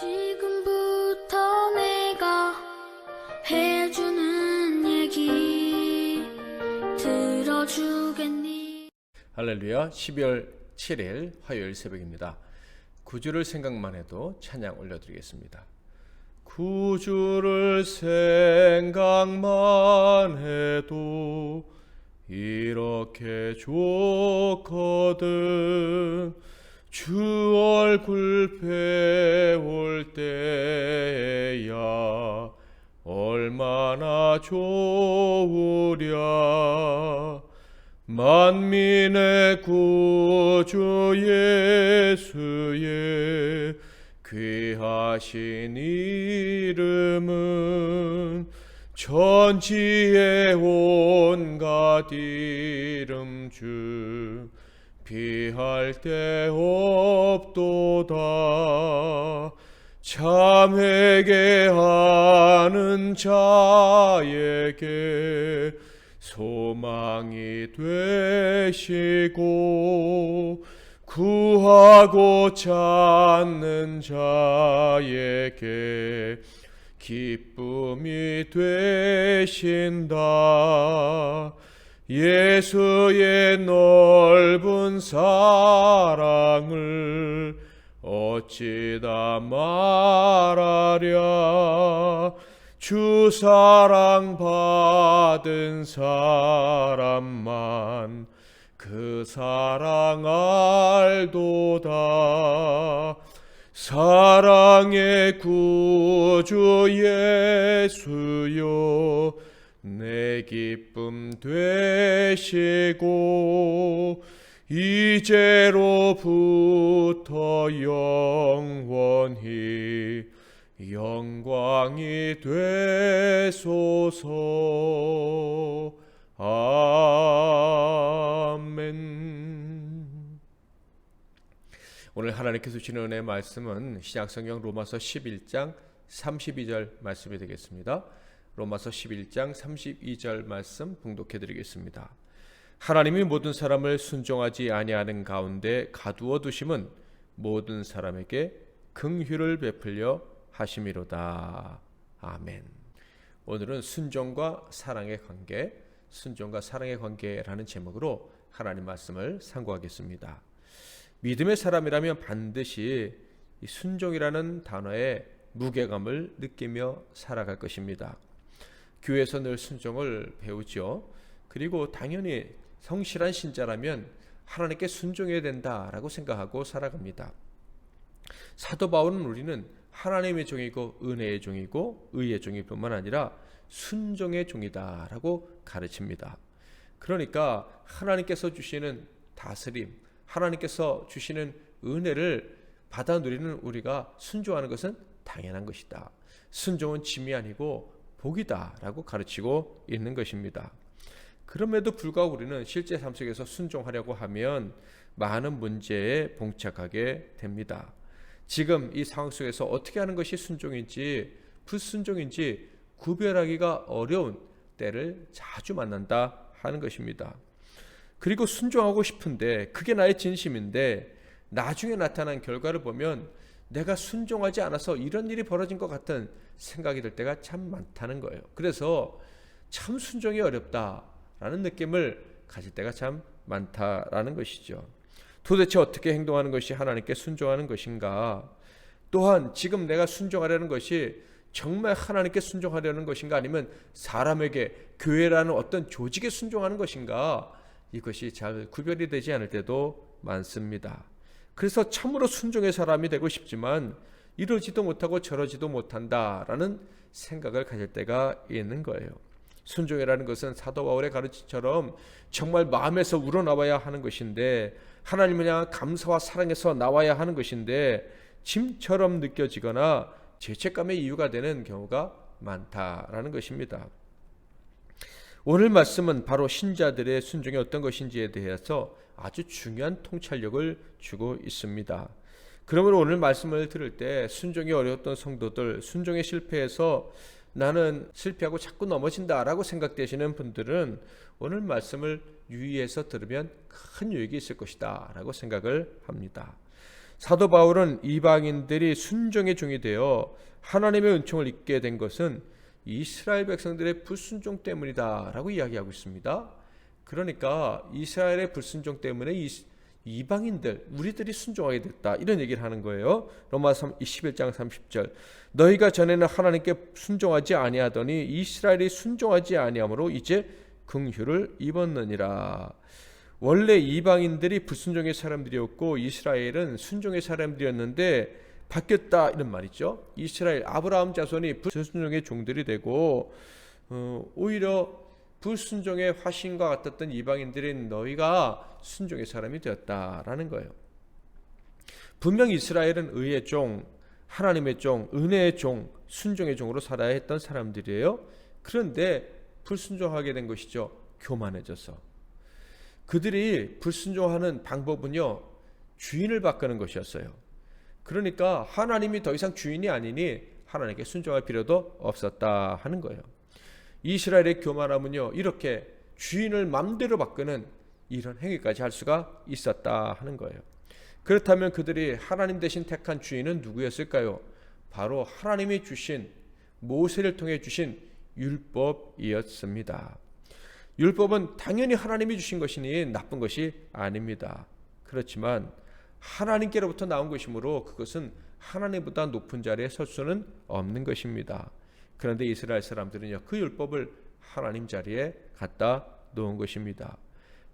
지금부터 내가 해주는 얘기 들어주겠니? 할렐루야. 12월 7일 화요일 새벽입니다. 구주를 생각만 해도 찬양 올려드리겠습니다. 구주를 생각만 해도 이렇게 좋거든. 주 얼굴 배울 때야 얼마나 좋으랴. 만민의 구주 예수의 귀하신 이름은 천지의 온갖 이름 중 비할 데 없도다. 참 회개하는 자에게 소망이 되시고 구하고 찾는 자에게 기쁨이 되신다. 예수의 넓은 사랑을 어찌다 말하랴. 주 사랑 받은 사람만 그 사랑 알도다. 사랑의 구주 예수여 내 기쁨 되시고 이제로부터 영원히 영광이 되소서. 아멘. 오늘 하나님께서 주시는 은혜의 말씀은 신약성경 로마서 11장 32절 말씀이 되겠습니다. 로마서 11장 32절 말씀 봉독해 드리겠습니다. 하나님이 모든 사람을 순종하지 아니하는 가운데 가두어 두심은 모든 사람에게 긍휼을 베풀려 하심이로다. 아멘. 오늘은 순종과 사랑의 관계, 순종과 사랑의 관계라는 제목으로 하나님 말씀을 상고하겠습니다. 믿음의 사람이라면 반드시 이 순종이라는 단어의 무게감을 느끼며 살아갈 것입니다. 교회에서 늘 순종을 배우죠. 그리고 당연히 성실한 신자라면 하나님께 순종해야 된다라고 생각하고 살아갑니다. 사도 바울은 우리는 하나님의 종이고 은혜의 종이고 의의 종일 뿐만 아니라 순종의 종이다라고 가르칩니다. 그러니까 하나님께서 주시는 다스림, 하나님께서 주시는 은혜를 받아 누리는 우리가 순종하는 것은 당연한 것이다. 순종은 짐이 아니고 복이다라고 가르치고 있는 것입니다. 그럼에도 불구하고 우리는 실제 삶 속에서 순종하려고 하면 많은 문제에 봉착하게 됩니다. 지금 이 상황 속에서 어떻게 하는 것이 순종인지 불순종인지 구별하기가 어려운 때를 자주 만난다 하는 것입니다. 그리고 순종하고 싶은데 그게 나의 진심인데 나중에 나타난 결과를 보면 내가 순종하지 않아서 이런 일이 벌어진 것 같은 생각이 들 때가 참 많다는 거예요. 그래서 참 순종이 어렵다라는 느낌을 가질 때가 참 많다라는 것이죠. 도대체 어떻게 행동하는 것이 하나님께 순종하는 것인가? 또한 지금 내가 순종하려는 것이 정말 하나님께 순종하려는 것인가? 아니면 사람에게, 교회라는 어떤 조직에 순종하는 것인가? 이것이 잘 구별이 되지 않을 때도 많습니다. 그래서 참으로 순종의 사람이 되고 싶지만 이러지도 못하고 저러지도 못한다라는 생각을 가질 때가 있는 거예요. 순종이라는 것은 사도 바울의 가르침처럼 정말 마음에서 우러나와야 하는 것인데, 하나님을 향한 감사와 사랑에서 나와야 하는 것인데 짐처럼 느껴지거나 죄책감의 이유가 되는 경우가 많다라는 것입니다. 오늘 말씀은 바로 신자들의 순종이 어떤 것인지에 대해서 아주 중요한 통찰력을 주고 있습니다. 그러므로 오늘 말씀을 들을 때 순종이 어려웠던 성도들, 순종에 실패해서 나는 실패하고 자꾸 넘어진다라고 생각되시는 분들은 오늘 말씀을 유의해서 들으면 큰 유익이 있을 것이다 라고 생각을 합니다. 사도 바울은 이방인들이 순종의 종이 되어 하나님의 은총을 입게 된 것은 이스라엘 백성들의 불순종 때문이다라고 이야기하고 있습니다. 그러니까 이스라엘의 불순종 때문에 이방인들, 우리들이 순종하게 됐다, 이런 얘기를 하는 거예요. 로마서 11장 30절, 너희가 전에는 하나님께 순종하지 아니하더니 이스라엘이 순종하지 아니하므로 이제 긍휼을 입었느니라. 원래 이방인들이 불순종의 사람들이었고 이스라엘은 순종의 사람들이었는데 바뀌었다, 이런 말이죠. 이스라엘 아브라함 자손이 불순종의 종들이 되고 오히려 불순종의 화신과 같았던 이방인들인 너희가 순종의 사람이 되었다라는 거예요. 분명 이스라엘은 의의 종, 하나님의 종, 은혜의 종, 순종의 종으로 살아야 했던 사람들이에요. 그런데 불순종하게 된 것이죠. 교만해져서. 그들이 불순종하는 방법은요, 주인을 바꾸는 것이었어요. 그러니까 하나님이 더 이상 주인이 아니니 하나님께 순종할 필요도 없었다 하는 거예요. 이스라엘의 교만함은요, 이렇게 주인을 맘대로 바꾸는 이런 행위까지 할 수가 있었다 하는 거예요. 그렇다면 그들이 하나님 대신 택한 주인은 누구였을까요? 바로 하나님이 주신, 모세를 통해 주신 율법이었습니다. 율법은 당연히 하나님이 주신 것이니 나쁜 것이 아닙니다. 그렇지만 하나님께로부터 나온 것이므로 그것은 하나님보다 높은 자리에 설 수는 없는 것입니다. 그런데 이스라엘 사람들은요, 그 율법을 하나님 자리에 갖다 놓은 것입니다.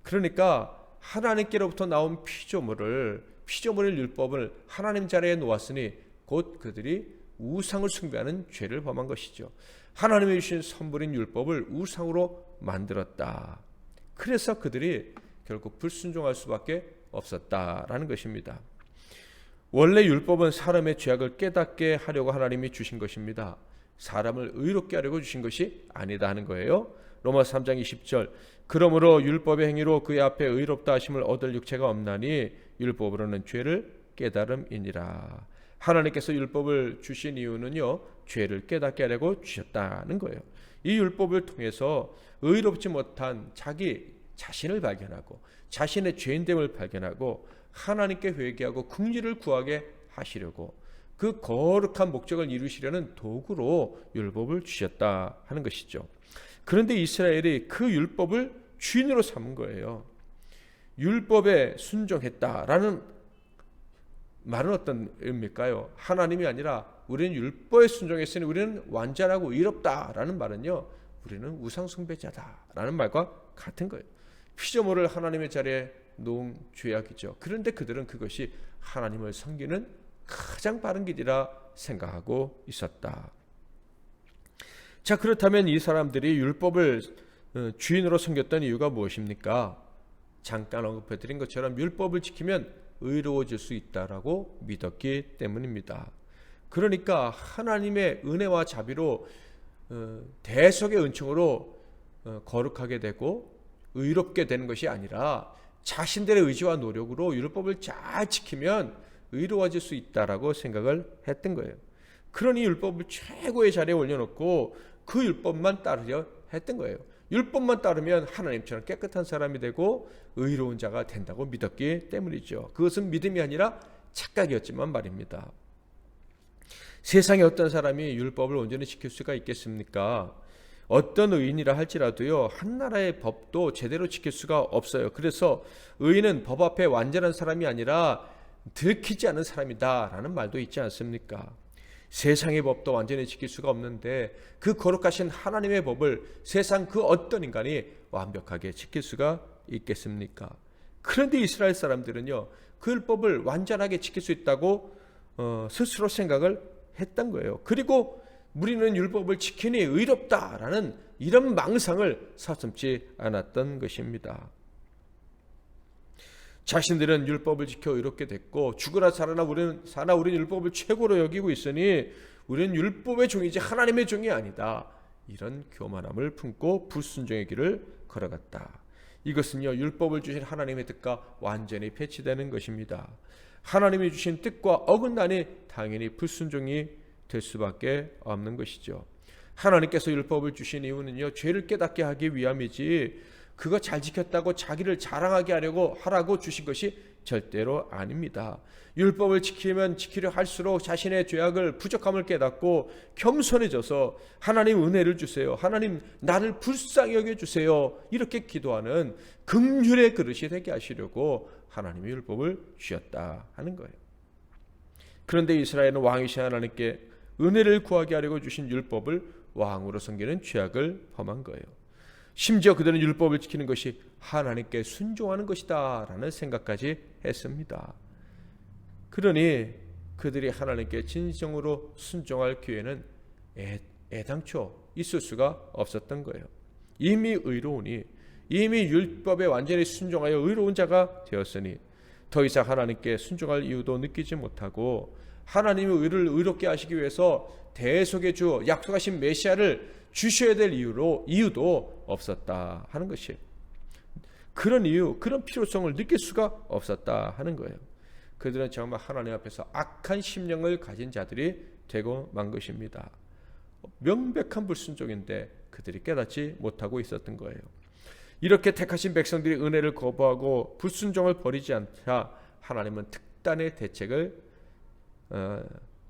그러니까 하나님께로부터 나온 피조물을 율법을 하나님 자리에 놓았으니 곧 그들이 우상을 숭배하는 죄를 범한 것이죠. 하나님이 주신 선물인 율법을 우상으로 만들었다. 그래서 그들이 결국 불순종할 수밖에 없었다라는 것입니다. 원래 율법은 사람의 죄악을 깨닫게 하려고 하나님이 주신 것입니다. 사람을 의롭게 하려고 주신 것이 아니다 하는 거예요. 로마서 3장 20절, 그러므로 율법의 행위로 그의 앞에 의롭다 하심을 얻을 육체가 없나니 율법으로는 죄를 깨달음이니라. 하나님께서 율법을 주신 이유는요, 죄를 깨닫게 하려고 주셨다는 거예요. 이 율법을 통해서 의롭지 못한 자기 자신을 발견하고 자신의 죄인됨을 발견하고 하나님께 회개하고 긍휼을 구하게 하시려고, 그 거룩한 목적을 이루시려는 도구로 율법을 주셨다 하는 것이죠. 그런데 이스라엘이 그 율법을 주인으로 삼은 거예요. 율법에 순종했다라는 말은 어떤 의미일까요? 하나님이 아니라 우리는 율법에 순종했으니 우리는 완전하고 의롭다라는 말은요, 우리는 우상 숭배자다라는 말과 같은 거예요. 피조물을 하나님의 자리에 놓은 죄악이죠. 그런데 그들은 그것이 하나님을 섬기는 가장 바른 길이라 생각하고 있었다. 자, 그렇다면 이 사람들이 율법을 주인으로 섬겼던 이유가 무엇입니까? 잠깐 언급해드린 것처럼 율법을 지키면 의로워질 수 있다라고 믿었기 때문입니다. 그러니까 하나님의 은혜와 자비로 대속의 은총으로 거룩하게 되고 의롭게 되는 것이 아니라 자신들의 의지와 노력으로 율법을 잘 지키면 의로워질 수 있다라고 생각을 했던 거예요. 그러니 율법을 최고의 자리에 올려놓고 그 율법만 따르려 했던 거예요. 율법만 따르면 하나님처럼 깨끗한 사람이 되고 의로운 자가 된다고 믿었기 때문이죠. 그것은 믿음이 아니라 착각이었지만 말입니다. 세상에 어떤 사람이 율법을 온전히 지킬 수가 있겠습니까? 어떤 의인이라 할지라도요, 한 나라의 법도 제대로 지킬 수가 없어요. 그래서 의인은 법 앞에 완전한 사람이 아니라 들키지 않은 사람이다 라는 말도 있지 않습니까? 세상의 법도 완전히 지킬 수가 없는데 그 거룩하신 하나님의 법을 세상 그 어떤 인간이 완벽하게 지킬 수가 있겠습니까? 그런데 이스라엘 사람들은요, 그 율법을 완전하게 지킬 수 있다고 스스로 생각을 했던 거예요. 그리고 우리는 율법을 지키니 의롭다라는 이런 망상을 서슴지 않았던 것입니다. 자신들은 율법을 지켜 의롭게 됐고 죽으나 살아나 우리는 율법을 최고로 여기고 있으니 우리는 율법의 종이지 하나님의 종이 아니다. 이런 교만함을 품고 불순종의 길을 걸어갔다. 이것은요, 율법을 주신 하나님의 뜻과 완전히 배치되는 것입니다. 하나님이 주신 뜻과 어긋나니 당연히 불순종이 될 수밖에 없는 것이죠. 하나님께서 율법을 주신 이유는요, 죄를 깨닫게 하기 위함이지 그거 잘 지켰다고 자기를 자랑하게 하라고 주신 것이 절대로 아닙니다. 율법을 지키면 지키려 할수록 자신의 죄악을 부족함을 깨닫고 겸손해져서 하나님 은혜를 주세요, 하나님 나를 불쌍히 여겨주세요, 이렇게 기도하는 긍휼의 그릇이 되게 하시려고 하나님의 율법을 주셨다 하는 거예요. 그런데 이스라엘은 왕이신 하나님께 은혜를 구하게 하려고 주신 율법을 왕으로 섬기는 죄악을 범한 거예요. 심지어 그들은 율법을 지키는 것이 하나님께 순종하는 것이다 라는 생각까지 했습니다. 그러니 그들이 하나님께 진정으로 순종할 기회는 애당초 있을 수가 없었던 거예요. 이미 의로우니, 이미 율법에 완전히 순종하여 의로운 자가 되었으니 더 이상 하나님께 순종할 이유도 느끼지 못하고 하나님의 의를 의롭게 하시기 위해서 대속의 주 약속하신 메시아를 주셔야 될 이유도 없었다 하는 것이에요. 그런 이유, 그런 필요성을 느낄 수가 없었다 하는 거예요. 그들은 정말 하나님 앞에서 악한 심령을 가진 자들이 되고 만 것입니다. 명백한 불순종인데 그들이 깨닫지 못하고 있었던 거예요. 이렇게 택하신 백성들이 은혜를 거부하고 불순종을 버리지 않자 하나님은 특단의 대책을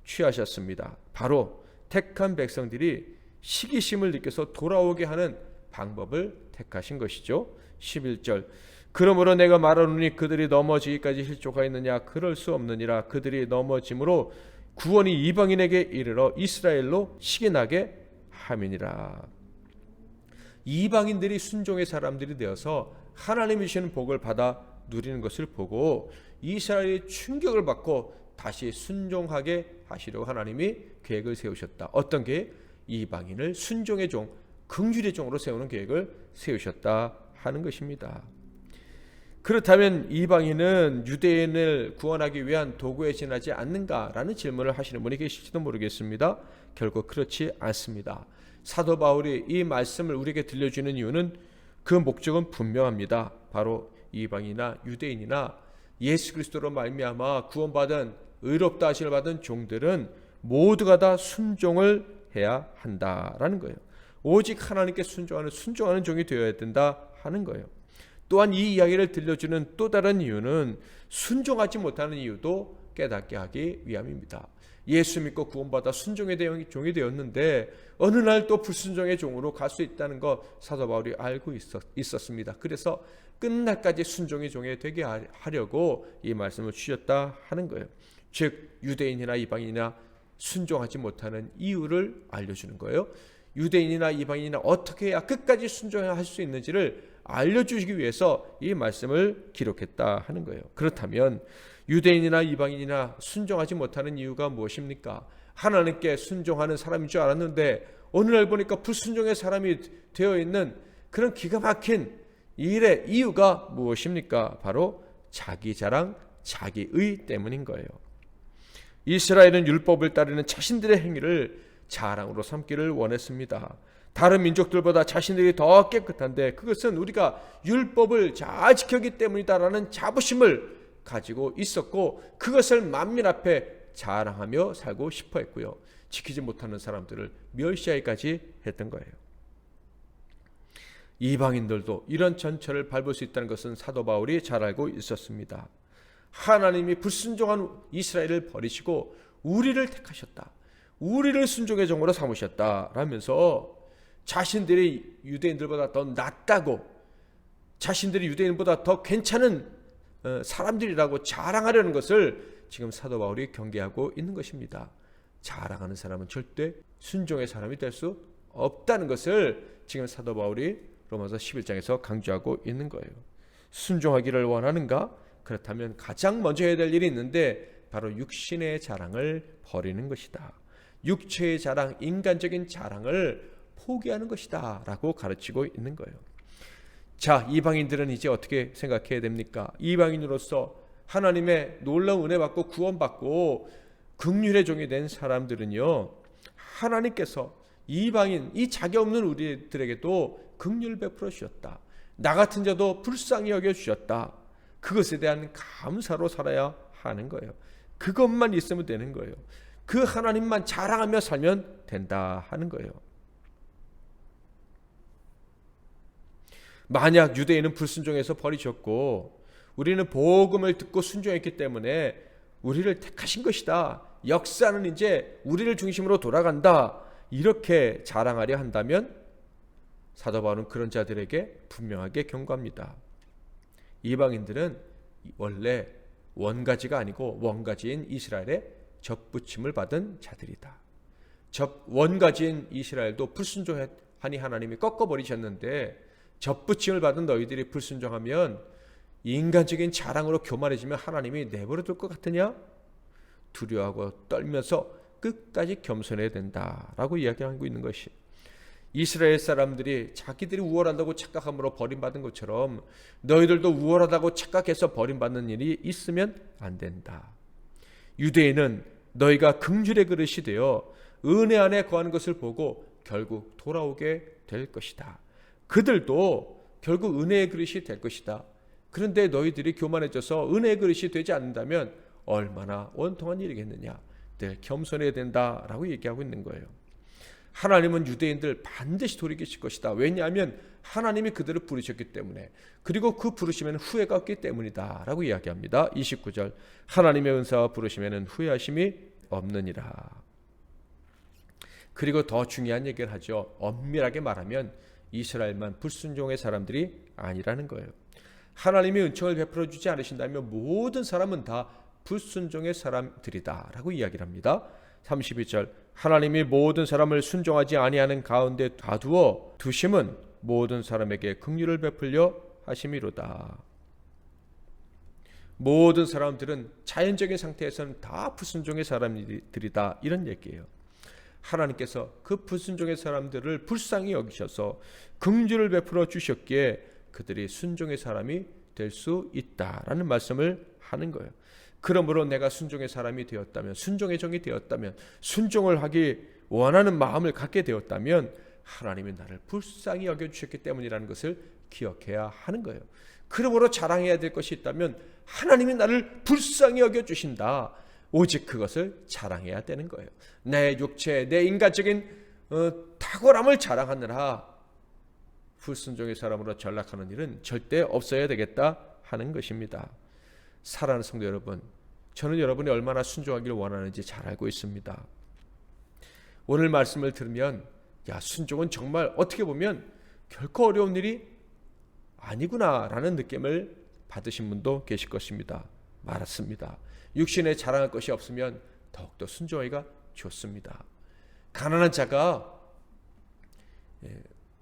취하셨습니다. 바로 택한 백성들이 시기심을 느껴서 돌아오게 하는 방법을 택하신 것이죠. 11절, 그러므로 내가 말하노니 그들이 넘어지기까지 실족하였느냐? 그럴 수 없느니라. 그들이 넘어짐으로 구원이 이방인에게 이르러 이스라엘로 시기나게 함이니라. 이방인들이 순종의 사람들이 되어서 하나님이 주시는 복을 받아 누리는 것을 보고 이스라엘이 충격을 받고 다시 순종하게 하시려고 하나님이 계획을 세우셨다. 어떤 계획? 이방인을 순종의 종, 긍휼의 종으로 세우는 계획을 세우셨다 하는 것입니다. 그렇다면 이방인은 유대인을 구원하기 위한 도구에 지나지 않는가라는 질문을 하시는 분이 계실지도 모르겠습니다. 결국 그렇지 않습니다. 사도 바울이 이 말씀을 우리에게 들려주는 이유는 그 목적은 분명합니다. 바로 이방인이나 유대인이나 예수 그리스도로 말미암아 구원받은 의롭다 하심을 받은 종들은 모두가 다 순종을 해야 한다라는 거예요. 오직 하나님께 순종하는 종이 되어야 된다 하는 거예요. 또한 이 이야기를 들려주는 또 다른 이유는 순종하지 못하는 이유도 깨닫게 하기 위함입니다. 예수 믿고 구원받아 순종의 종이 되었는데 어느 날 또 불순종의 종으로 갈 수 있다는 것 사도 바울이 알고 있었습니다. 그래서 끝날까지 순종의 종이 되게 하려고 이 말씀을 주셨다 하는 거예요. 즉 유대인이나 이방인이나 순종하지 못하는 이유를 알려주는 거예요. 유대인이나 이방인이나 어떻게 해야 끝까지 순종할 수 있는지를 알려주시기 위해서 이 말씀을 기록했다 하는 거예요. 그렇다면 유대인이나 이방인이나 순종하지 못하는 이유가 무엇입니까? 하나님께 순종하는 사람인 줄 알았는데 어느 날 보니까 불순종의 사람이 되어 있는 그런 기가 막힌 일의 이유가 무엇입니까? 바로 자기 자랑, 자기의 때문인 거예요. 이스라엘은 율법을 따르는 자신들의 행위를 자랑으로 삼기를 원했습니다. 다른 민족들보다 자신들이 더 깨끗한데 그것은 우리가 율법을 잘 지켰기 때문이다라는 자부심을 가지고 있었고 그것을 만민 앞에 자랑하며 살고 싶어 했고요. 지키지 못하는 사람들을 멸시하기까지 했던 거예요. 이방인들도 이런 전철을 밟을 수 있다는 것은 사도 바울이 잘 알고 있었습니다. 하나님이 불순종한 이스라엘을 버리시고 우리를 택하셨다. 우리를 순종의 종으로 삼으셨다 라면서 자신들이 유대인들보다 더 낫다고, 자신들이 유대인보다 더 괜찮은 사람들이라고 자랑하려는 것을 지금 사도 바울이 경계하고 있는 것입니다. 자랑하는 사람은 절대 순종의 사람이 될 수 없다는 것을 지금 사도 바울이 로마서 11장에서 강조하고 있는 거예요. 순종하기를 원하는가? 그렇다면 가장 먼저 해야 될 일이 있는데 바로 육신의 자랑을 버리는 것이다. 육체의 자랑, 인간적인 자랑을 포기하는 것이다 라고 가르치고 있는 거예요. 자, 이방인들은 이제 어떻게 생각해야 됩니까? 이방인으로서 하나님의 놀라운 은혜 받고 구원받고 긍휼의 종이 된 사람들은요, 하나님께서 이방인, 이 자격 없는 우리들에게도 긍휼을 베풀어 주셨다. 나 같은 자도 불쌍히 여겨 주셨다. 그것에 대한 감사로 살아야 하는 거예요. 그것만 있으면 되는 거예요. 그 하나님만 자랑하며 살면 된다 하는 거예요. 만약 유대인은 불순종해서 버리셨고 우리는 복음을 듣고 순종했기 때문에 우리를 택하신 것이다. 역사는 이제 우리를 중심으로 돌아간다. 이렇게 자랑하려 한다면 사도 바울은 그런 자들에게 분명하게 경고합니다. 이방인들은 원래 원가지가 아니고 원가지인 이스라엘의 접붙임을 받은 자들이다. 원가지인 이스라엘도 불순종하니 하나님이 꺾어버리셨는데 접붙임을 받은 너희들이 불순종하면 인간적인 자랑으로 교만해지면 하나님이 내버려둘 것 같으냐? 두려워하고 떨면서 끝까지 겸손해야 된다라고 이야기하고 있는 것이, 이스라엘 사람들이 자기들이 우월하다고 착각함으로 버림받은 것처럼 너희들도 우월하다고 착각해서 버림받는 일이 있으면 안 된다. 유대인은 너희가 긍휼의 그릇이 되어 은혜 안에 거하는 것을 보고 결국 돌아오게 될 것이다. 그들도 결국 은혜의 그릇이 될 것이다. 그런데 너희들이 교만해져서 은혜의 그릇이 되지 않는다면 얼마나 원통한 일이겠느냐. 늘 겸손해야 된다라고 얘기하고 있는 거예요. 하나님은 유대인들 반드시 돌이키실 것이다. 왜냐하면 하나님이 그들을 부르셨기 때문에, 그리고 그 부르심에는 후회가 없기 때문이다 라고 이야기합니다. 29절, 하나님의 은사와 부르심에는 후회하심이 없느니라. 그리고 더 중요한 얘기를 하죠. 엄밀하게 말하면 이스라엘만 불순종의 사람들이 아니라는 거예요. 하나님이 은총을 베풀어 주지 않으신다면 모든 사람은 다 불순종의 사람들이다 라고 이야기를 합니다. 32절, 하나님이 모든 사람을 순종하지 아니하는 가운데 놔두어 두심은 모든 사람에게 긍휼을 베풀려 하심이로다. 모든 사람들은 자연적인 상태에서는 다 불순종의 사람들이다, 이런 얘기예요. 하나님께서 그 불순종의 사람들을 불쌍히 여기셔서 긍휼을 베풀어 주셨기에 그들이 순종의 사람이 될 수 있다라는 말씀을 하는 거예요. 그러므로 내가 순종의 사람이 되었다면, 순종의 종이 되었다면, 순종을 하기 원하는 마음을 갖게 되었다면 하나님이 나를 불쌍히 여겨주셨기 때문이라는 것을 기억해야 하는 거예요. 그러므로 자랑해야 될 것이 있다면 하나님이 나를 불쌍히 여겨주신다. 오직 그것을 자랑해야 되는 거예요. 내 육체, 내 인간적인 탁월함을 자랑하느라 불순종의 사람으로 전락하는 일은 절대 없어야 되겠다 하는 것입니다. 사랑하는 성도 여러분, 저는 여러분이 얼마나 순종하기를 원하는지 잘 알고 있습니다. 오늘 말씀을 들으면 순종은 정말 어떻게 보면 결코 어려운 일이 아니구나라는 느낌을 받으신 분도 계실 것입니다. 맞습니다. 육신에 자랑할 것이 없으면 더욱더 순종하기가 좋습니다. 가난한 자가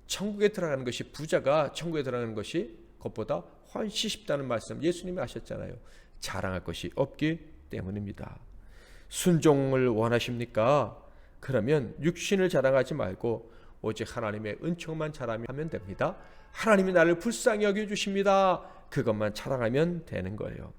천국에 들어가는 것이, 부자가 천국에 들어가는 것이 그것보다 훨씬 쉽다는 말씀 예수님이 하셨잖아요. 자랑할 것이 없기 때문입니다. 순종을 원하십니까? 그러면 육신을 자랑하지 말고 오직 하나님의 은총만 자랑하면 됩니다. 하나님이 나를 불쌍히 여겨주십니다. 그것만 자랑하면 되는 거예요.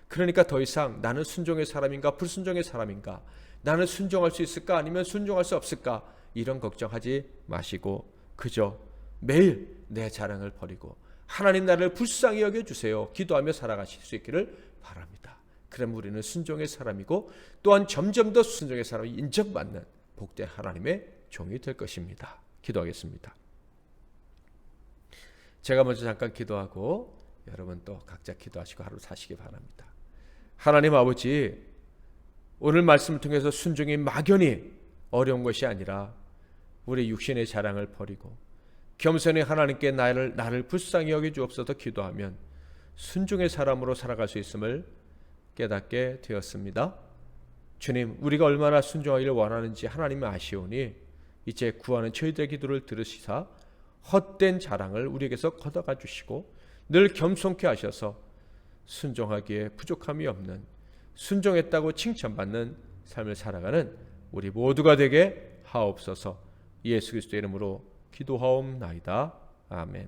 그러니까 더 이상 나는 순종의 사람인가 불순종의 사람인가, 나는 순종할 수 있을까 아니면 순종할 수 없을까, 이런 걱정하지 마시고 그저 매일 내 자랑을 버리고 하나님 나를 불쌍히 여겨주세요 기도하며 살아가실 수 있기를 바랍니다. 그럼 우리는 순종의 사람이고 또한 점점 더 순종의 사람이 인정받는 복된 하나님의 종이 될 것입니다. 기도하겠습니다. 제가 먼저 잠깐 기도하고 여러분 또 각자 기도하시고 하루 사시기 바랍니다. 하나님 아버지, 오늘 말씀을 통해서 순종이 막연히 어려운 것이 아니라 우리 육신의 자랑을 버리고 겸손히 하나님께 나를 불쌍히 여겨주옵소서 기도하면 순종의 사람으로 살아갈 수 있음을 깨닫게 되었습니다. 주님, 우리가 얼마나 순종하기를 원하는지 하나님이 아시오니 이제 구하는 저희들의 기도를 들으시사 헛된 자랑을 우리에게서 걷어가 주시고 늘 겸손케 하셔서 순종하기에 부족함이 없는, 순종했다고 칭찬받는 삶을 살아가는 우리 모두가 되게 하옵소서. 예수 그리스도의 이름으로 기도하옵나이다. 아멘.